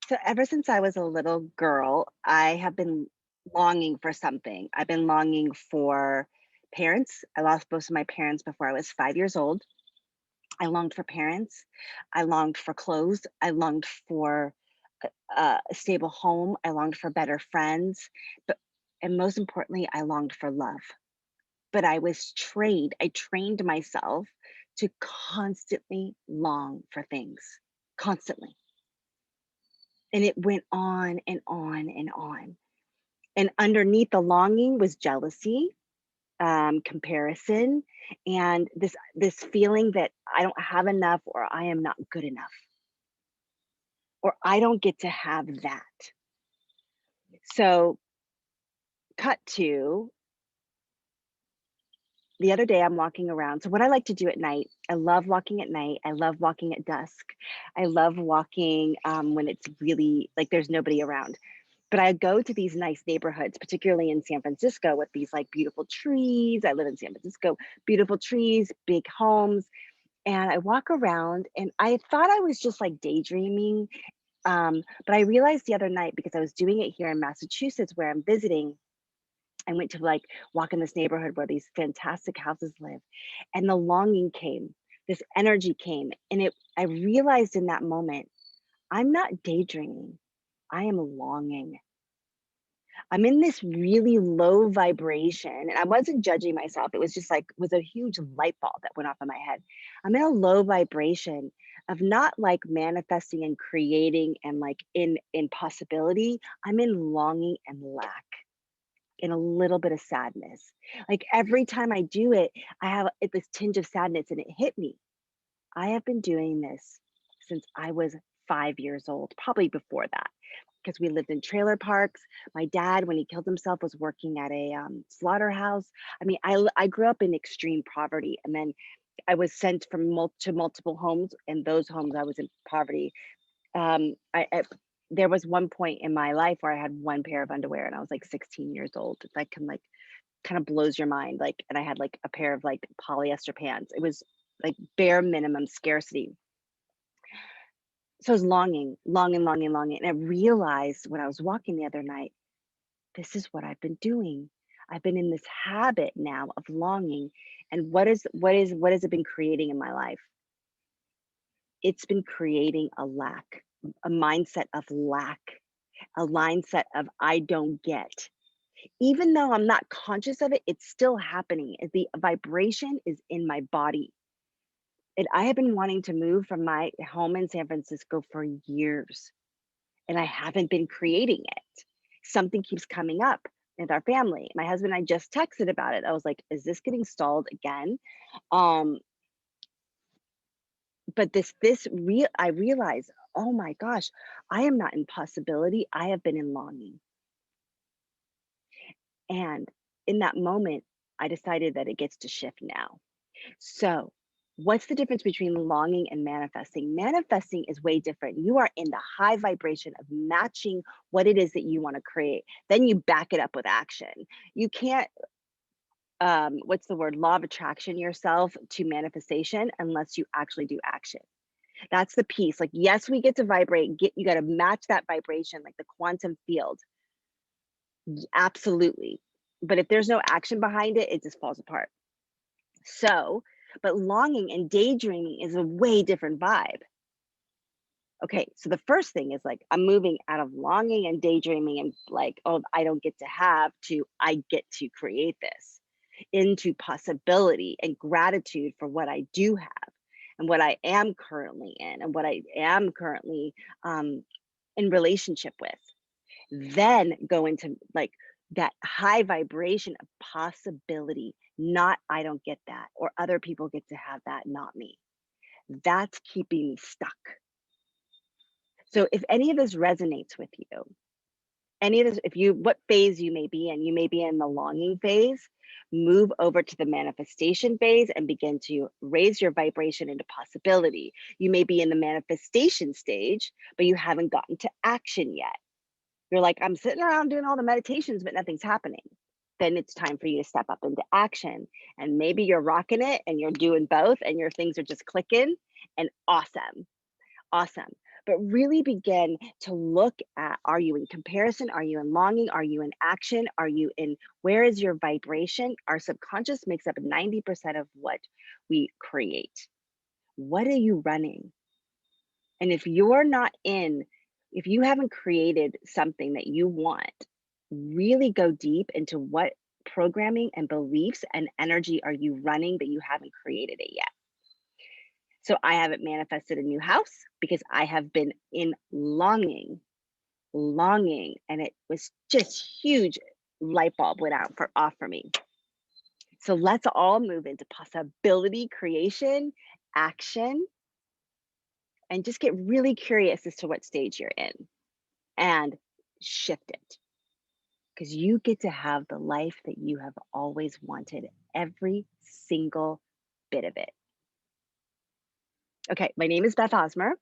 So ever since I was a little girl, I have been longing for something. I've been longing for parents. I lost both of my parents before I was 5 years old. I longed for parents. I longed for clothes. I longed for a stable home. I longed for better friends. But and most importantly, I longed for love. But I trained myself to constantly long for things, constantly. And it went on and on and on. And underneath the longing was jealousy, comparison, and this feeling that I don't have enough or I am not good enough or I don't get to have that. So, cut to the other day, I'm walking around. So, what I like to do at night, I love walking at night. I love walking at dusk. I love walking when it's really like there's nobody around. But I go to these nice neighborhoods, particularly in San Francisco with these like beautiful trees. I live in San Francisco, beautiful trees, big homes. And I walk around and I thought I was just like daydreaming. But I realized the other night because I was doing it here in Massachusetts where I'm visiting. I went to like walk in this neighborhood where these fantastic houses live. And the longing came, this energy came. And I realized in that moment, I'm not daydreaming. I am longing. I'm in this really low vibration and I wasn't judging myself. It was just like was a huge light bulb that went off in my head. I'm in a low vibration of not like manifesting and creating and like in possibility. I'm in longing and lack and a little bit of sadness. Like every time I do it, I have this tinge of sadness and it hit me. I have been doing this since I was 5 years old, probably before that, because we lived in trailer parks. My dad, when he killed himself, was working at a slaughterhouse. I mean, I grew up in extreme poverty, and then I was sent from to multiple homes, and those homes I was in poverty. I there was one point in my life where I had one pair of underwear, and I was like 16 years old. That can like kind of blows your mind. Like, and I had like a pair of like polyester pants. It was like bare minimum scarcity. So I was longing, longing, longing, longing. And I realized when I was walking the other night, this is what I've been doing. I've been in this habit now of longing. And what has it been creating in my life? It's been creating a lack, a mindset of lack, a mindset of I don't get. Even though I'm not conscious of it, it's still happening. The vibration is in my body. And I have been wanting to move from my home in San Francisco for years, and I haven't been creating it. Something keeps coming up with our family. My husband and I just texted about it. I was like, "Is this getting stalled again?" Um, but I realized, oh my gosh, I am not in possibility. I have been in longing, and in that moment, I decided that it gets to shift now. So, what's the difference between longing and manifesting? Manifesting is way different. You are in the high vibration of matching what it is that you want to create. Then you back it up with action. You can't what's the word? Law of attraction yourself to manifestation unless you actually do action. That's the piece. Like yes, we get to vibrate, you got to match that vibration like the quantum field. Absolutely. But if there's no action behind it, it just falls apart. So, but longing and daydreaming is a way different vibe. Okay, so the first thing is like I'm moving out of longing and daydreaming and like, oh, I don't get to have to, I get to create this into possibility and gratitude for what I do have and what I am currently in and what I am currently in relationship with. Then go into like that high vibration of possibility, not I don't get that or other people get to have that, not me. That's keeping me stuck. So if any of this resonates with you, any of this, if you, what phase you may be in the longing phase, move over to the manifestation phase and begin to raise your vibration into possibility. You may be in the manifestation stage, but you haven't gotten to action yet. You're like, I'm sitting around doing all the meditations, but nothing's happening. Then it's time for you to step up into action. And maybe you're rocking it and you're doing both and your things are just clicking and awesome. Awesome. but really begin to look at, are you in comparison? Are you in longing? Are you in action? Are you in, where is your vibration? Our subconscious makes up 90% of what we create. What are you running? And if you're not in, if you haven't created something that you want, really go deep into what programming and beliefs and energy are you running that you haven't created it yet. So I haven't manifested a new house because I have been in longing, and it was just huge light bulb went out for off for me. So let's all move into possibility creation, action, and just get really curious as to what stage you're in and shift it, because you get to have the life that you have always wanted, every single bit of it. Okay, my name is Beth Osmer,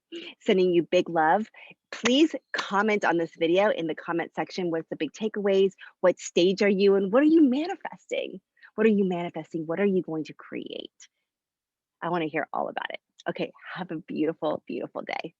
sending you big love. Please comment on this video in the comment section. What's the big takeaways? What stage are you in? What are you manifesting? What are you manifesting? What are you going to create? I want to hear all about it. Okay, have a beautiful, beautiful day.